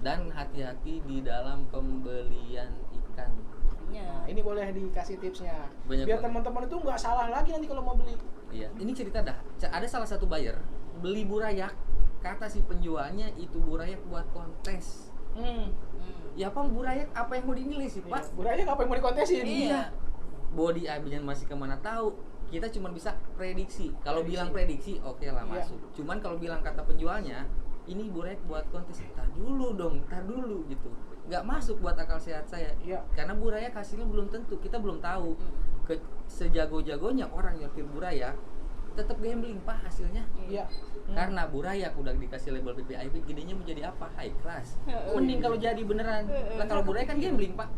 Dan hati-hati di dalam pembelian ikan. Nah, ini boleh dikasih tipsnya. Banyak Biar banget. teman-teman itu nggak salah lagi nanti kalau mau beli. Iya, ini cerita dah. Ada salah satu buyer beli burayak, kata si penjualnya itu burayak buat kontes. Ya Pak, burayak apa yang mau dinilai sih Pak? Burayak apa yang mau dikontesin? Iya. Body abinya masih kemana tahu. Kita cuma bisa prediksi. Kalau bilang prediksi, oke lah masuk. Cuman kalau bilang kata penjualnya, ini burayak buat kontes. Tar dulu gitu. Nggak masuk buat akal sehat saya. Iya. Karena burayak hasilnya belum tentu. Kita belum tahu. Sejago-jagonya orang nyetir burayak, tetap gambling Pak hasilnya. Iya. Karena burayak udah dikasih label PPIP, gedenya menjadi apa? High class. Mending kalau jadi beneran. Lah kalau burayak kan gambling Pak.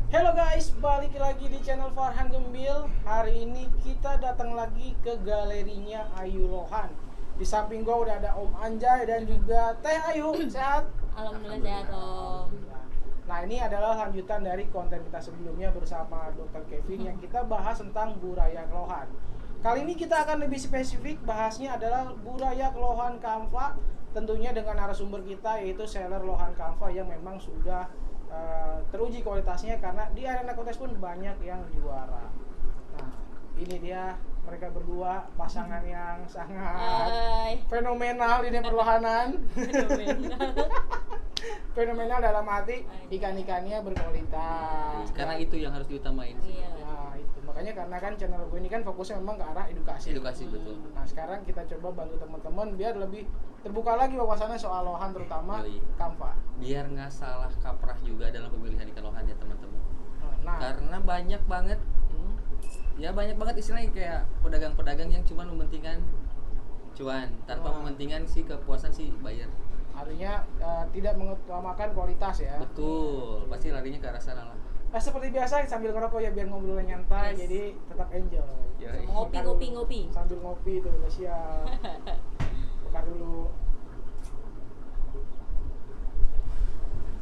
Halo guys, balik lagi di channel Farhan Gembil. Hari ini kita datang lagi ke galerinya Ayu Lohan. Di samping gua udah ada Om Anjay dan juga Teh Ayu. Sehat? Alhamdulillah sehat Om. Nah, ini adalah lanjutan dari konten kita sebelumnya bersama Dr. Kevin yang kita bahas tentang burayak lohan. Kali ini kita akan lebih spesifik, bahasnya adalah burayak lohan kamfa, tentunya dengan narasumber kita yaitu seller lohan kamfa yang memang sudah teruji kualitasnya karena di arena kontes pun banyak yang juara. Nah, ini dia mereka berdua, pasangan yang sangat fenomenal di perlohanan. Fenomenal dalam arti ikan-ikannya berkualitas. Karena itu yang harus diutamain sih. Iya. Nah, itu makanya karena kan channel gue ini kan fokusnya memang ke arah edukasi. Edukasi betul. Nah, sekarang kita coba bantu teman-teman biar lebih terbuka lagi wawasannya soal lohan terutama Yoi. kamfa. Biar nggak salah kaprah juga dalam pemilihan ikan lohan ya teman-teman. Nah, Karena banyak banget istilahnya kayak pedagang-pedagang yang cuma mementingkan cuan tanpa mementingkan si kepuasan si buyer. artinya tidak mengutamakan kualitas ya. Betul, pasti larinya ke arah sana lah. Nah, seperti biasa sambil ngerokok ya biar ngobrolnya nyantai, Yes. jadi tetap enjoy. Yoi. Ngopi. Sambil ngopi tuh udah siap. Bakar dulu.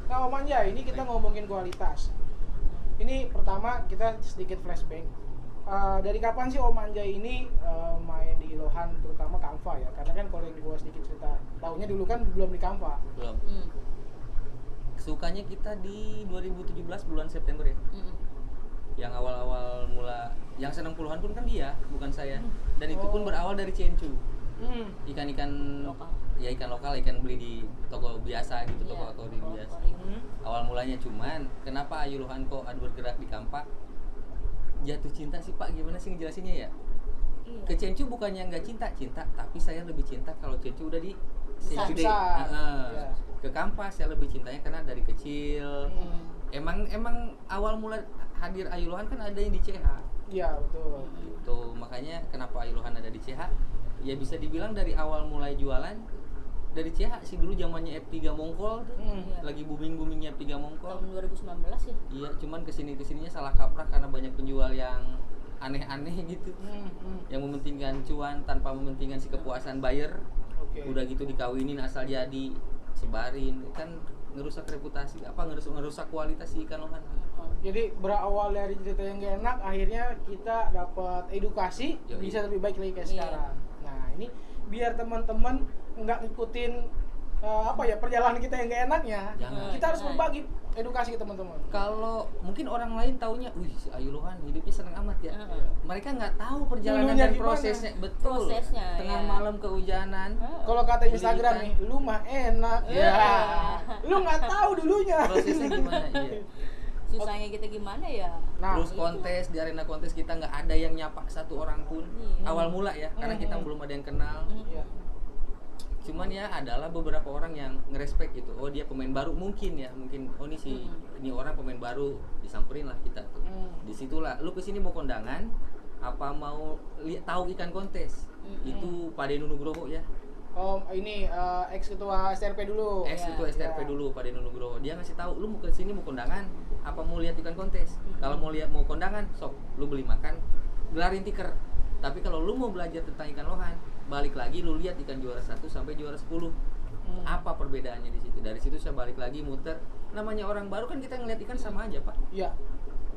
Nah, Om Anjay, ini kita ngomongin kualitas. Ini pertama kita sedikit flashback. Dari kapan sih Om Anjay ini main di lohan terutama kamfa ya? Karena kan kalau yang gua sedikit cerita, tahunya dulu kan belum di kamfa. Belum. Sukanya kita di 2017 bulan September ya. Yang awal-awal mula, yang senang puluhan pun kan dia, bukan saya. Dan itu pun berawal dari Ciencu. Ikan-ikan Lokal. Ya ikan lokal, ikan beli di toko biasa gitu, Iya, toko aquarium toko biasa. aquarium. Awal mulanya cuman, kenapa Ayu Lohan kok bergerak di kampak? Jatuh cinta sih Pak, gimana sih ngejelasinnya ya? Iya. Ke Ciencu bukannya nggak cinta, tapi saya lebih cinta kalau Ciencu udah di Besar. gede. Iya. Ke kampas saya lebih cintanya karena dari kecil. Emang awal mula hadir Ayu Lohan kan ada yang di CH. Iya, betul. Gitu, makanya kenapa Ayu Lohan ada di CH? Ya bisa dibilang dari awal mulai jualan dari CH sih, dulu zamannya F3 Mongkol tuh. Iya. Lagi boomingnya F3 Mongkol. Tahun 2019 ya. Iya, cuman kesininya salah kaprah karena banyak penjual yang aneh-aneh gitu. Yang mementingkan cuan tanpa mementingkan si kepuasan buyer. Oke. Udah gitu dikawinin asal jadi, sebarin, kan ngerusak reputasi, ngerusak kualitas si ikan lohan. Jadi berawal dari cerita yang gak enak, akhirnya kita dapat edukasi. Yoi. Bisa lebih baik lagi kayak Iya. sekarang. Nah, ini biar teman-teman nggak ngikutin perjalanan kita yang gak enaknya. Jangan. Kita harus berbagi edukasi ke teman-teman. Kalau mungkin orang lain taunya, wih si Ayu Lohan hidupnya seneng amat ya. Mereka nggak tahu perjalanan Dulunya dan gimana? prosesnya, betul. Prosesnya, Tengah ya. malam kehujanan. Kalau kata Instagram Ikan. nih, lu mah enak. Iya. Lu nggak tahu dulunya. Prosesnya gimana? Iya. Susahnya kita gimana ya? Nah, Terus kontes, di arena kontes kita nggak ada yang nyapa satu orang pun. Iya. Awal mula ya, karena kita belum ada yang kenal. iya. Cuman ya adalah beberapa orang yang ngerespek gitu. Oh dia pemain baru mungkin oh ini orang pemain baru, disamperin lah kita tuh. Disitulah lu kesini mau kondangan apa mau tahu ikan kontes. Itu Pak Denu Nugroho ya. Ini ex ketua STRP dulu. Itu STRP dulu Pak Denu Nugroho. Dia ngasih tahu lu mau kesini mau kondangan apa mau lihat ikan kontes. Kalau mau kondangan sok lu beli makan, gelarin tiker. Tapi kalau lu mau belajar tentang ikan lohan, balik lagi lu lihat ikan juara 1 sampai juara 10. Apa perbedaannya di situ? Dari situ saya balik lagi muter. Namanya orang baru kan kita ngeliat ikan sama aja, Pak. Iya.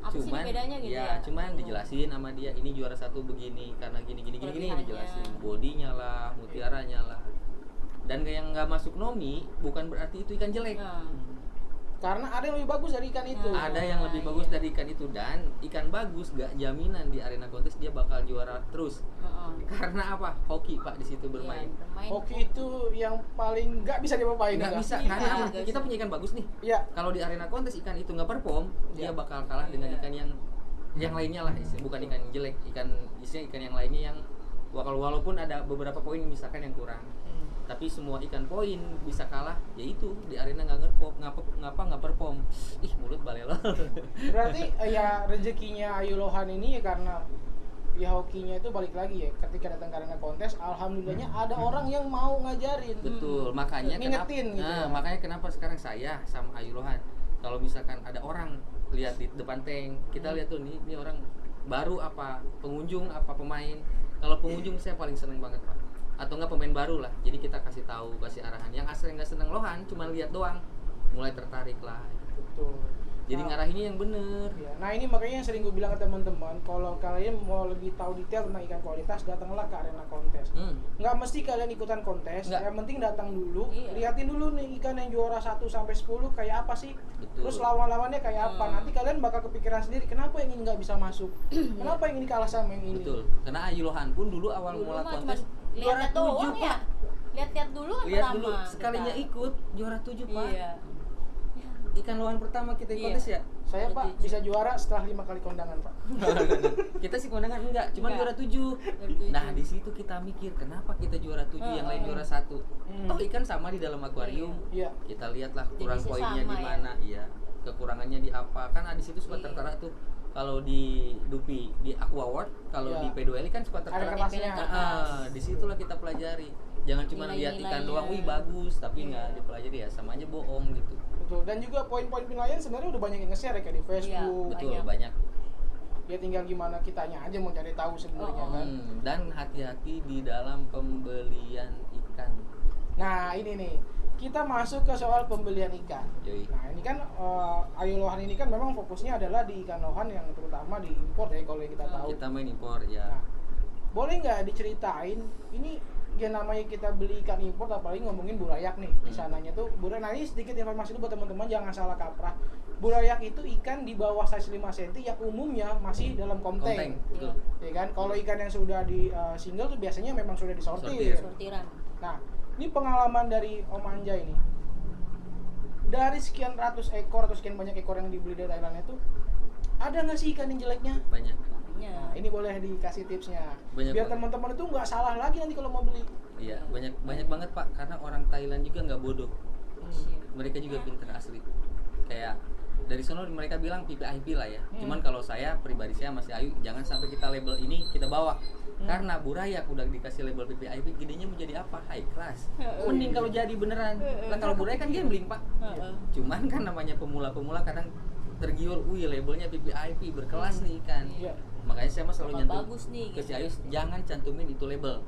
Apa sih cuman bedanya gitu ya ya? cuman dijelasin sama dia ini juara satu begini karena gini Kelebihannya. dijelasin bodinya lah, mutiaranya lah. Dan kayak yang nggak masuk nomi bukan berarti itu ikan jelek. Nah, Karena ada yang lebih bagus dari ikan itu. Ah. Ada yang lebih bagus Iya. dari ikan itu, dan ikan bagus gak jaminan di arena kontes dia bakal juara terus. heeh. Karena apa? Hoki Pak di situ bermain. Iya, bermain. Hoki itu yang paling nggak bisa diapain. Nggak bisa, Iya, karena apa? nggak Kita bisa. punya ikan bagus nih. Iya. Kalau di arena kontes ikan itu nggak perform, dia Iya. bakal kalah dengan Iya. ikan yang lainnya lah, bukan ikan yang jelek, ikan yang lainnya yang walaupun ada beberapa poin misalkan yang kurang. Tapi semua ikan poin bisa kalah, yaitu di arena nggak perform. Ih, mulut balelo. Berarti ya rezekinya Ayu Lohan ini ya karena ya hokinya itu balik lagi ya ketika datang ke arena kontes, alhamdulillahnya ada orang yang mau ngajarin. Betul, makanya Ngingetin gitu ya. makanya kenapa sekarang saya sama Ayu Lohan kalau misalkan ada orang lihat di depan tank, kita lihat tuh nih orang baru apa pengunjung apa pemain. Kalau pengunjung saya paling seneng banget Pak, atau enggak pemain baru lah, jadi kita kasih tahu, kasih arahan. Yang asli nggak seneng Lohan cuma lihat doang, mulai tertarik lah. Betul. Jadi Nah, ngarahinnya yang bener. ya, nah ini makanya yang sering gue bilang ke teman-teman, kalau kalian mau lebih tahu detail tentang ikan kualitas, datanglah ke arena kontes. Nggak mesti kalian ikutan kontes, Nggak. yang penting datang dulu, Iya. liatin dulu nih ikan yang juara 1 sampai 10 kayak apa sih, Betul. terus lawan-lawannya kayak apa. Nanti kalian bakal kepikiran sendiri, kenapa yang ini nggak bisa masuk, kenapa yang ini kalah sama yang ini. Betul. Karena Ayu Lohan pun dulu awal Dulu mula mah cuma kontes juara lihat 7 doang ya. Pak. Lihat-lihat dulu kan Lihat pertama dulu, sekalinya kita. ikut juara 7 Pak. Iya. Ikan Lohan pertama kita Iya. kontes ya. Saya Juara Pak 7. bisa juara setelah 5 kali kondangan Pak. Kita sih kondangan enggak, cuma Enggak. juara 7. Juara 7. Nah, di situ kita mikir kenapa kita juara 7 yang lain juara 1. Toh ikan sama di dalam akuarium. Iya. Kita lihatlah kurang Jenisnya poinnya sama di ya. mana, iya. Kekurangannya di apa? Kan di situ suka Iya. tertera tuh. Kalau di Dupi di Aqua World, kalau Iya. di P2L kan suka Ada tertera. kertasnya. Disitulah kita pelajari. Jangan cuma lihat ikan Nilai-nilainya. doang, wih bagus, tapi Iya. nggak dipelajari ya, sama aja bohong gitu. Betul. Dan juga poin-poin penilaian sebenarnya udah banyak yang nge-share ya, kayak di Facebook. Betul, Banyak. banyak. Ya tinggal gimana kitanya aja mau cari tahu sebenarnya kan. Dan hati-hati di dalam pembelian ikan. Nah ini nih, kita masuk ke soal pembelian ikan. Yoi. Nah ini kan Ayu Lohan ini kan memang fokusnya adalah di ikan lohan yang terutama diimpor ya kalau yang kita tahu. Kita main impor ya. Nah, boleh nggak diceritain ini ya namanya kita beli ikan impor, apalagi ngomongin burayak nih di sananya tuh burayak. Nah ini sedikit informasi dulu buat teman-teman, jangan salah kaprah. Burayak itu ikan di bawah size 5 cm yang umumnya masih dalam Konteng, konteng. betul. Ya kan, kalau ikan yang sudah di single tuh biasanya memang sudah disortir. Sortir. Sortiran. Nah, ini pengalaman dari Om Anja ini. Dari sekian ratus ekor atau sekian banyak ekor yang dibeli dari Thailand itu, ada nggak sih ikan yang jeleknya? Banyak. Nah, ini boleh dikasih tipsnya. Banyak Biar banget. teman-teman itu nggak salah lagi nanti kalau mau beli. Iya, banyak banget Pak, karena orang Thailand juga nggak bodoh. Mereka juga pinter asli. Kayak dari sono mereka bilang PPIP lah ya. Cuman kalau saya pribadi saya masih Ayu, jangan sampai kita label ini kita bawa. Karena burayak udah dikasih label PPIP, gedenya menjadi apa? High class. Mending kalau jadi beneran. Lah kalau burayak kan gambling Pak. Cuman kan namanya pemula-pemula kadang tergiur, wih labelnya PPIP berkelas nih ikan. Iya. Makanya saya mah selalu Bakal nyantum bagus nih, ke si gitu. Ayus, jangan cantumin itu label.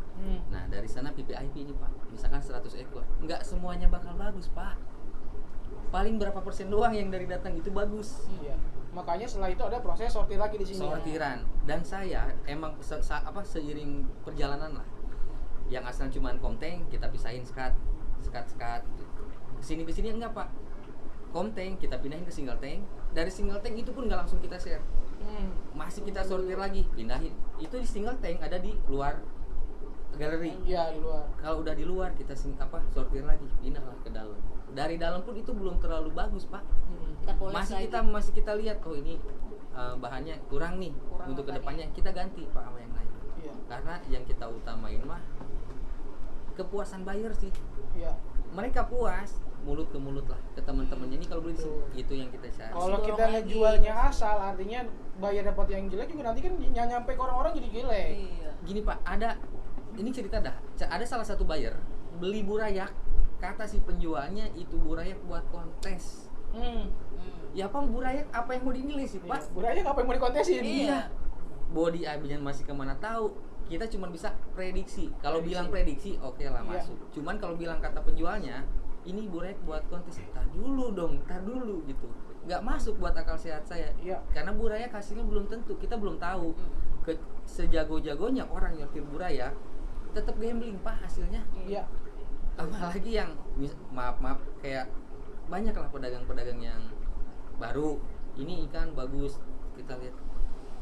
Nah dari sana PPIP ini Pak, misalkan 100 ekor, nggak semuanya bakal bagus Pak. Paling berapa persen doang yang dari datang itu bagus. Iya. Makanya setelah itu ada proses sortir lagi di sini. Sortiran. Dan saya emang seiring perjalanan lah. Yang asal cuman komteng kita pisahin skat. Kesini enggak Pak. Komteng kita pindahin ke single tank. Dari single tank itu pun nggak langsung kita share. Masih kita sortir lagi, pindahin. Itu di single tank ada di luar galeri. Iya, di luar. Kalau udah di luar kita sortir lagi, pindah lah ke dalam. Dari dalam pun itu belum terlalu bagus Pak. Kita poles lagi. Masih kita lihat, oh ini bahannya kurang nih. Kurang Untuk apa kedepannya kita ganti Pak sama yang lain. Iya. Karena yang kita utamain mah kepuasan buyer sih. Iya. Mereka puas, mulut ke mulut lah ke teman-temannya. Ini kalau beli di sini, itu yang kita cari. Kalau Dorong kita lagi. ngejualnya asal, artinya bayar dapat yang jelek juga nanti kan nyampe ke orang-orang jadi jelek. Iya. Gini Pak, ini cerita dah. Ada salah satu buyer beli burayak, kata si penjualnya itu burayak buat kontes. Ya Pak, burayak apa yang mau dinilai sih Pak? Burayak apa yang mau dikontesin? Iya. Body abinya masih kemana tahu. Kita cuma bisa prediksi. Kalau Prediksi. bilang prediksi, oke lah Iya. masuk. Cuman kalau bilang kata penjualnya, ini burayak buat kontes. Tar dulu gitu. Nggak masuk buat akal sehat saya. Iya. Karena burayak hasilnya belum tentu, kita belum tahu. Sejago-jagonya orang nyortir burayak tetap gambling Pak hasilnya. Iya. Apalagi yang maaf kayak banyak lah pedagang-pedagang yang baru, ini ikan bagus, kita lihat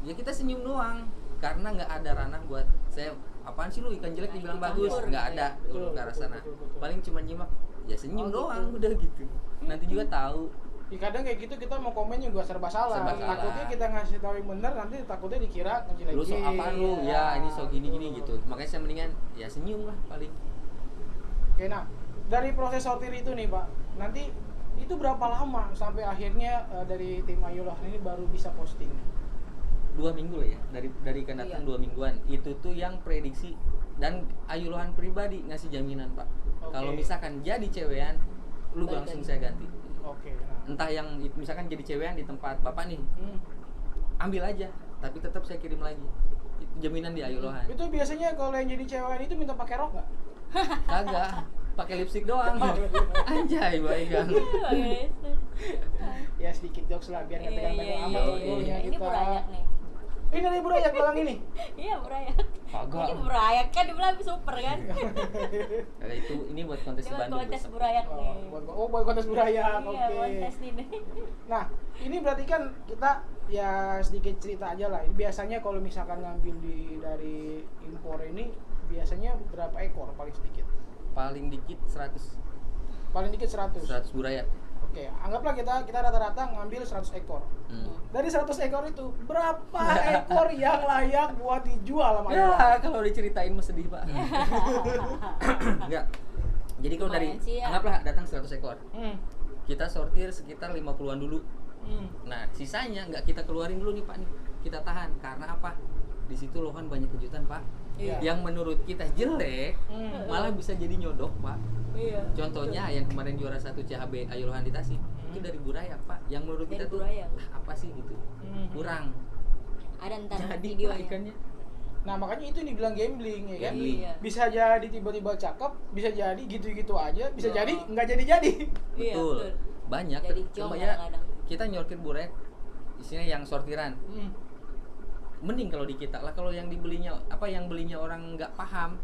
ya kita senyum doang karena nggak ada ranah buat saya, apaan sih lu ikan jelek dibilang bagus, nggak ada Betul, ke arah betul, sana. betul. Paling cuma nyimak ya senyum Oh, doang gitu. udah gitu, nanti juga tahu. Ya, kadang kayak gitu kita mau komen juga serba salah. Serba salah. Takutnya kita ngasih tahu yang benar, nanti takutnya dikira ngejelekin. Lu sok apaan lu, ya ini sok gini gitu, Betul. makanya saya mendingan ya senyum lah paling. Oke, nah dari proses sortir itu nih Pak, nanti itu berapa lama sampai akhirnya dari tim Ayulohan ini baru bisa posting? 2 minggu lah ya, dari ikan datang Iya. 2 mingguan. Itu tuh yang prediksi, dan Ayulohan pribadi ngasih jaminan Pak. Oke. Kalau misalkan jadi cewean, lu Balik langsung lagi. saya ganti. Oke, nah. Entah yang misalkan jadi cewean di tempat Bapak nih, ambil aja, tapi tetap saya kirim lagi. Itu jaminan di Ayulohan. Itu biasanya kalau yang jadi cewek itu minta pakai rok nggak? Kagak, pakai lipstick doang. Anjay, baik kan. Ya sedikit jokes lah biar nggak tegang-tegang amat iya. logonya Ini kita. burayak nih. Ini dari burayak belakang ini. Iya burayak. Kagak. Ini burayak kan dibilang super kan. Kagak, itu ini buat kontes Ini di buat Bandung. kontes besok. burayak nih. Buat kontes burayak. Iya, Oke. kontes nih. Nah, ini berarti kan kita ya sedikit cerita aja lah. Ini biasanya kalau misalkan ngambil dari impor ini biasanya berapa ekor paling sedikit? Paling dikit 100 Paling dikit 100. burayak. Oke, anggaplah kita rata-rata ngambil 100 ekor. Dari 100 ekor itu berapa ekor yang layak buat dijual sama Ya, Ayulohan? kalau diceritain mah sedih, Pak. Enggak. Jadi kalau dari Lumayan sih, ya. anggaplah datang 100 ekor. Hmm. Kita sortir sekitar 50-an dulu. Hmm. Nah, sisanya nggak kita keluarin dulu nih, Pak nih. Kita tahan karena apa? Di situ Lohan banyak kejutan, Pak. Iya. Yang menurut kita jelek malah bisa jadi nyodok, Pak. Iya. Contohnya yang kemarin juara 1 CHB Ayulohan di Tasik, itu dari burayak, Pak. Yang menurut Dari kita tuh burayak. apa sih gitu. Kurang. Ada ntar Jadi, Pak, videonya. ikannya Nah, makanya itu yang dibilang gambling ya kan? Gambling. Iya. Bisa jadi tiba-tiba cakep, bisa jadi gitu-gitu aja, bisa Oh. jadi nggak jadi-jadi. Iya, betul. Banyak. Jadi Coba jong ya kadang-kadang. kita nyortir burayak isinya yang sortiran. Hmm. Mending kalau di kita lah, kalau yang dibelinya yang belinya orang nggak paham,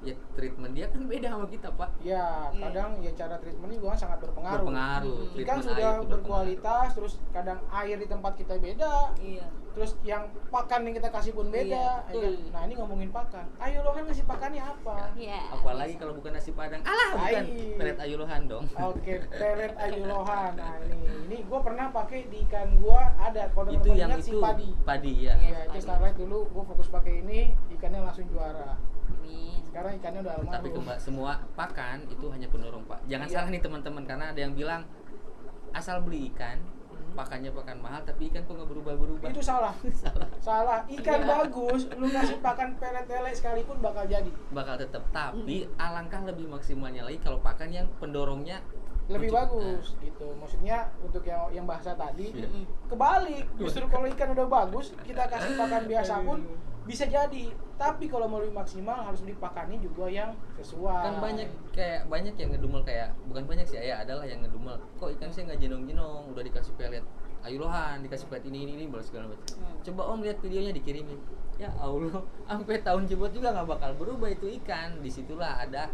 ya treatment dia kan beda sama kita, Pak. Ya, Iya. kadang ya cara treatmentnya juga sangat berpengaruh. Berpengaruh. Hmm. Ikan Treatment sudah air itu berkualitas, terus kadang air di tempat kita beda, Iya. terus yang pakan yang kita kasih pun beda. Iya, Ya kan? betul. Nah, ini ngomongin pakan. Ayulohan ngasih pakannya apa? Iya. Apalagi kalau bukan nasi padang. Alah, bukan Ai. pelet Ayulohan dong. Oke, pelet Ayulohan. Nah, ini gua pernah pakai di ikan gua ada kalau Itu teman-teman yang ingat itu si padi. padi ya. Iya. Ya, itu Starlight dulu gua fokus pakai ini, ikannya langsung juara. Amin. Sekarang ikannya udah Tapi almarhum. semua pakan itu hanya pendorong, Pak. Jangan Iya. salah nih teman-teman, karena ada yang bilang asal beli ikan, pakannya pakan mahal, tapi ikan kok nggak berubah-berubah. Itu salah. Salah. Salah. Ikan Iya. bagus, lu ngasih pakan pelet lele sekalipun bakal jadi. Bakal tetap, tapi alangkah lebih maksimalnya lagi kalau pakan yang pendorongnya Lebih lucu. bagus gitu. Maksudnya untuk yang bahasa tadi Iya. kebalik. Justru kalau ikan udah bagus, kita kasih pakan biasa pun bisa jadi. Tapi kalau mau lebih maksimal harus beli pakannya juga yang sesuai. Kan banyak yang ngedumel, kayak bukan banyak sih ya, adalah yang ngedumel, kok ikan saya nggak jenong-jenong, udah dikasih pelet Ayulohan, dikasih pelet ini balas segala macam. Coba Om lihat videonya, dikirimin, ya Allah, sampai tahun jebot juga nggak bakal berubah itu ikan. Disitulah ada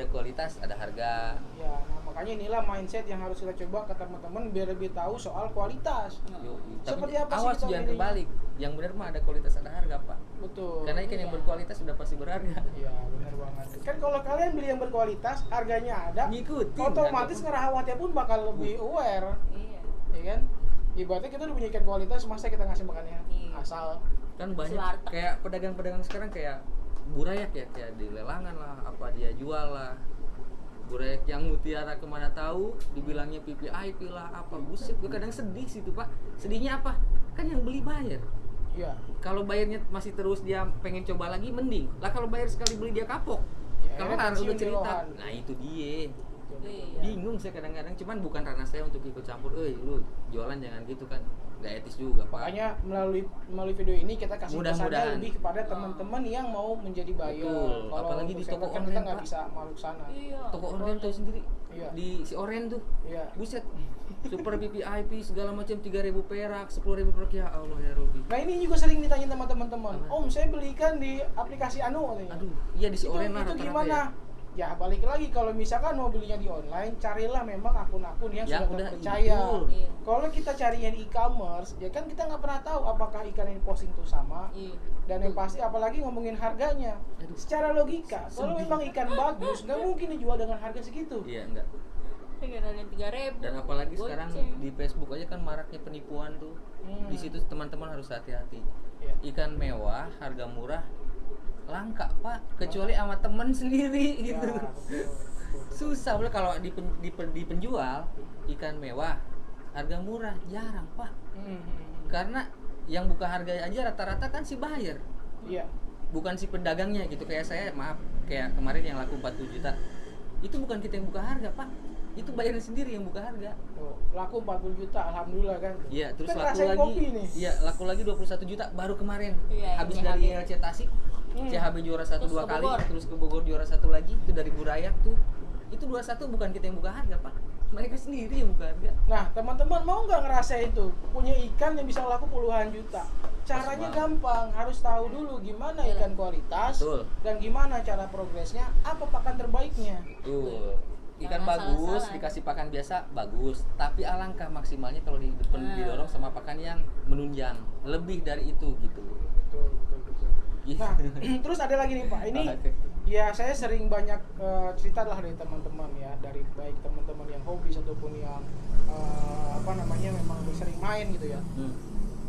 kualitas, ada harga. Ya, nah makanya inilah mindset yang harus kita coba ke teman-teman biar lebih tahu soal kualitas. Yoi. Tapi Seperti apa sih awas kita jangan milihnya? kebalik, yang benar mah ada kualitas ada harga, Pak. Betul. Karena ikan yang Iya. berkualitas sudah pasti berharga. Iya, benar banget. Kan kalau kalian beli yang berkualitas, harganya ada, Ngikutin. otomatis kan? ngerawatnya pun bakal lebih aware, Iya. ya kan? Ibaratnya kita udah punya ikan kualitas, masa kita ngasih makannya Iya. asal. Kan banyak Warteg. kayak pedagang-pedagang sekarang kayak burayak ya, kayak di lelangan lah, apa dia jual lah. Burayak yang mutiara kemana tahu, dibilangnya PPIP lah, apa buset. Gue kadang sedih situ, Pak. Sedihnya apa? Kan yang beli bayar. Iya. Kalau bayarnya masih terus dia pengen coba lagi, mending. Lah kalau bayar sekali beli dia kapok. Ya, Kalau akhirnya harus udah pensiun cerita. Ayulohan. Nah itu dia. Iya. Bingung saya kadang-kadang, cuman bukan ranah saya untuk ikut campur. Lu jualan jangan gitu kan, nggak etis juga pak. Makanya melalui video ini kita kasih Mudah-mudahan. pesannya lebih kepada teman-teman yang mau menjadi buyer. Betul. Kalau Apalagi untuk di seller toko kan online, kita nggak Pak. bisa masuk sana. Iya. Toko online tahu sendiri, Iya. di si Oren tuh, Iya. buset, super VIP segala macam 3.000 perak, 10.000 perak, ya Allah ya Robi. Nah ini juga sering ditanya sama teman-teman. Apa? Om, saya belikan di aplikasi Anu katanya. Aduh, iya di si Oren lah itu rata-rata gimana? Ya balik lagi, kalau misalkan mau belinya di online, carilah memang akun-akun yang Yang sudah udah, terpercaya. betul. Iya. Kalau kita cari yang e-commerce, ya kan kita nggak pernah tahu apakah ikan yang posting itu sama. Iya. Dan yang pasti apalagi ngomongin harganya. Aduh. Secara logika, kalau Sedih. memang ikan bagus, nggak mungkin dijual dengan harga segitu. Iya enggak. Sekitar 3.000. Dan apalagi sekarang Goceng. di Facebook aja kan maraknya penipuan tuh. Hmm. Di situ teman-teman harus hati-hati. Iya. Ikan mewah, harga murah, langka pak, kecuali sama temen sendiri Ya, gitu. betul. Susah boleh kalau di penjual ikan mewah, harga murah jarang pak. Hmm. Karena yang buka harga aja rata-rata kan si buyer, Iya. bukan si pedagangnya gitu. Kayak saya, maaf, kayak kemarin yang laku 40 juta, itu bukan kita yang buka harga pak, itu bayarnya sendiri yang buka harga. Tuh, laku 40 juta, alhamdulillah kan. Iya, terus Kita laku ngerasain lagi. kopi nih. Iya, laku lagi 21 juta baru kemarin. Iya, Habis yang dari CHB. LC Tasik, CHB juara 1 Terus 2 ke kali, Bogor. terus ke Bogor juara 1 lagi, itu dari Burayak tuh. Itu 21 bukan kita yang buka harga, Pak. Mereka sendiri yang buka harga. Nah, teman-teman mau nggak ngerasain itu? Punya ikan yang bisa laku puluhan juta. Caranya Pas gampang, harus tahu dulu gimana Iya. ikan kualitas Betul. dan gimana cara progresnya, apa pakan terbaiknya. Tuh. Ikan Jangan bagus, salah-salah. dikasih pakan biasa bagus, tapi alangkah maksimalnya kalau didorong sama pakan yang menunjang, lebih dari itu gitu. Betul, betul, betul. Iya. Nah, terus ada lagi nih Pak, ini Oke. ya saya sering banyak cerita lah dari teman-teman ya, dari baik teman-teman yang hobi ataupun yang memang sering main gitu ya.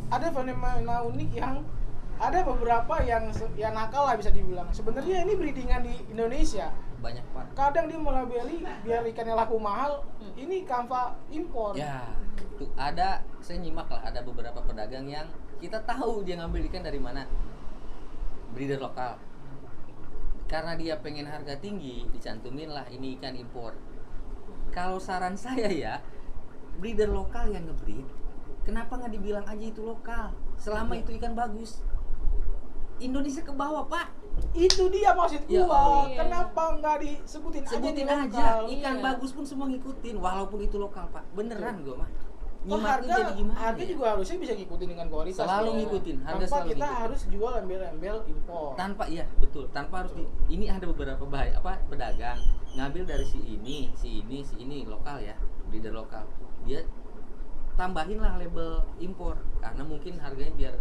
Ada fenomena unik yang ada beberapa yang nakal lah bisa dibilang. Sebenarnya ini breedingan di Indonesia. Banyak Pak. Kadang dia melabeli biar ikannya laku mahal, ini kanva impor. Ya, tuh ada, saya nyimak lah, ada beberapa pedagang yang kita tahu dia ngambil ikan dari mana, breeder lokal. Karena dia pengen harga tinggi, dicantumin lah ini ikan impor. Kalau saran saya ya, breeder lokal yang ngebreed, kenapa nggak dibilang aja itu lokal? Selama itu ikan bagus, Indonesia ke bawah Pak. Itu dia maksud Ya gua. Allah. Kenapa nggak disebutin Sebutin aja aja, lokal? ikan Iya. bagus pun semua ngikutin, walaupun itu lokal Pak. Beneran gue mah. Oh, Nyimaknya harga jadi gimana? harga ya? juga harusnya bisa ngikutin dengan kualitas. Selalu ya. ngikutin, harga Tanpa selalu kita ngikutin. harus jual embel-embel impor. Tanpa, iya betul, tanpa harus ini ada beberapa pedagang ngambil dari si ini lokal ya, breeder lokal, dia tambahin lah label impor karena mungkin harganya biar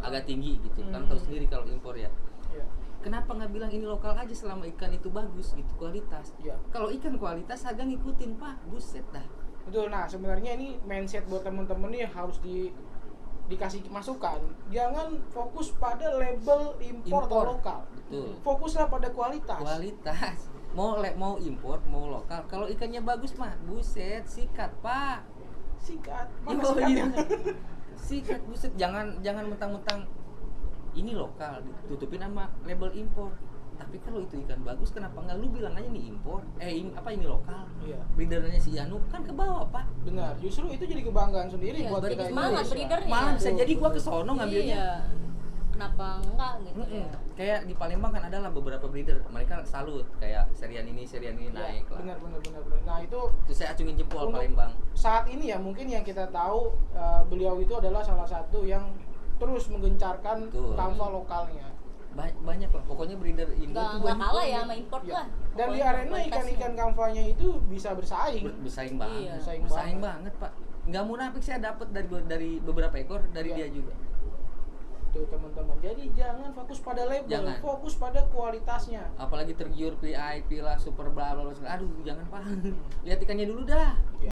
agak tinggi gitu. Kan tahu sendiri kalau impor ya. Iya. Kenapa nggak bilang ini lokal aja selama ikan itu bagus gitu, kualitas. Iya. Kalau ikan kualitas harga ngikutin Pak, buset dah. Betul. Nah, sebenarnya ini mindset buat temen-temen nih harus dikasih masukan. Jangan fokus pada label impor atau lokal. Betul. Fokuslah pada kualitas. Kualitas. Mau impor, mau lokal. Kalau ikannya bagus mah, buset, sikat Pak. Sikat. Mana Oh, sikatnya? iya. Sikat, buset, jangan mentang-mentang ini lokal ditutupin sama label impor. Tapi kalau itu ikan bagus, kenapa nggak lu bilang aja nih impor? Ini lokal. Iya. Breedernya si Yanu kan ke bawah Pak. Benar. Justru itu jadi kebanggaan sendiri Iya, buat jadi kita semangat Indonesia. breedernya. Malah bisa Betul, jadi gua betul. ke sono ngambilnya. Iya. Kenapa enggak gitu ya? Kayak di Palembang kan adalah beberapa breeder, mereka salut kayak serian ini Iya, naik lah. benar. Nah, itu Terus saya acungin jempol untuk Palembang. saat ini ya mungkin yang kita tahu beliau itu adalah salah satu yang terus menggencarkan Betul. kanva lokalnya. Banyak lah, pokoknya breeder Indo tuh Enggak banyak. kalah ya sama import Ya. lah. Dan di Pokoknya arena kualitasnya. ikan-ikan kanvanya itu bisa bersaing. Bersaing banget. Iya. Bersaing banget Pak. Nggak munafik, saya dapat dari beberapa ekor dari Iya. dia juga. Tuh teman-teman. Jadi jangan fokus pada label, Jangan. fokus pada kualitasnya. Apalagi tergiur VIP lah, super bla bla bla. Aduh, jangan Pak. Lihat ikannya dulu dah.